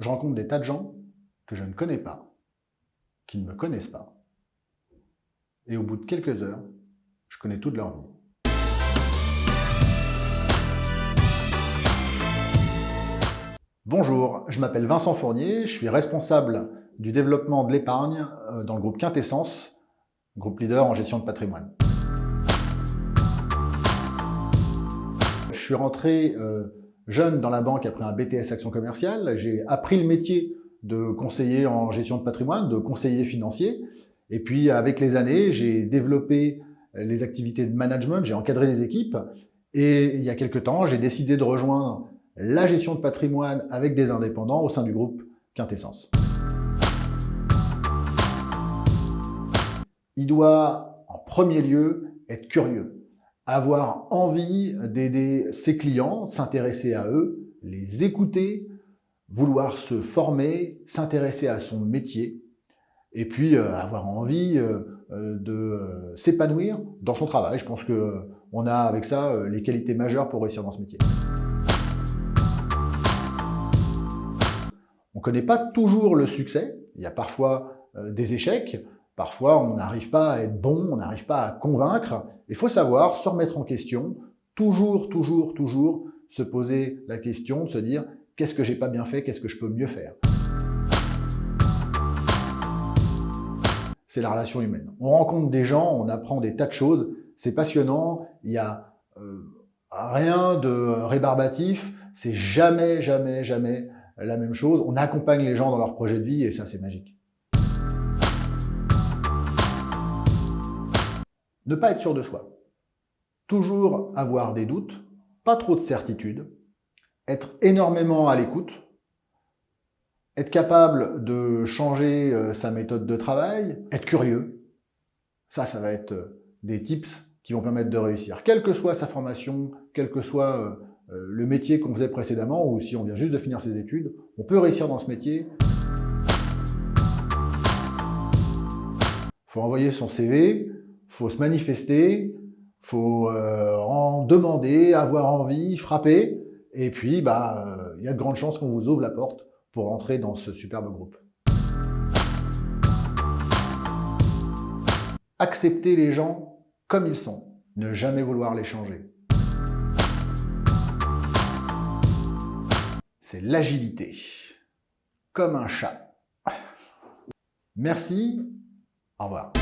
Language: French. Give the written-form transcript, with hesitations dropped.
je rencontre des tas de gens que je ne connais pas, qui ne me connaissent pas. Et au bout de quelques heures, je connais toute leur vie. Bonjour, je m'appelle Vincent Fournier, je suis responsable du développement de l'épargne dans le groupe Quintessence, groupe leader en gestion de patrimoine. Je suis rentré jeune dans la banque après un BTS Action Commerciale. J'ai appris le métier de conseiller en gestion de patrimoine, de conseiller financier. Et puis, avec les années, j'ai développé les activités de management, j'ai encadré des équipes. Et il y a quelques temps, j'ai décidé de rejoindre la gestion de patrimoine avec des indépendants au sein du groupe Quintessence. Il doit, en premier lieu, être curieux, avoir envie d'aider ses clients, s'intéresser à eux, les écouter, vouloir se former, s'intéresser à son métier, et puis avoir envie de s'épanouir dans son travail. Je pense qu'on a avec ça les qualités majeures pour réussir dans ce métier. On ne connaît pas toujours le succès, il y a parfois des échecs, parfois on n'arrive pas à être bon, on n'arrive pas à convaincre. Il faut savoir se remettre en question, toujours se poser la question de se dire qu'est-ce que j'ai pas bien fait, qu'est-ce que je peux mieux faire. C'est la relation humaine. On rencontre des gens, on apprend des tas de choses, c'est passionnant, il n'y a rien de rébarbatif, c'est jamais la même chose. On accompagne les gens dans leur projet de vie et ça, c'est magique. Ne pas être sûr de soi. Toujours avoir des doutes, pas trop de certitudes, être énormément à l'écoute, être capable de changer sa méthode de travail, être curieux. Ça va être des tips qui vont permettre de réussir. Quelle que soit sa formation, quel que soit le métier qu'on faisait précédemment, ou si on vient juste de finir ses études, on peut réussir dans ce métier. Il faut envoyer son CV, il faut se manifester, il faut en demander, avoir envie, frapper, et puis il y a de grandes chances qu'on vous ouvre la porte pour entrer dans ce superbe groupe. Accepter les gens comme ils sont, ne jamais vouloir les changer. C'est l'agilité, comme un chat. Merci, au revoir.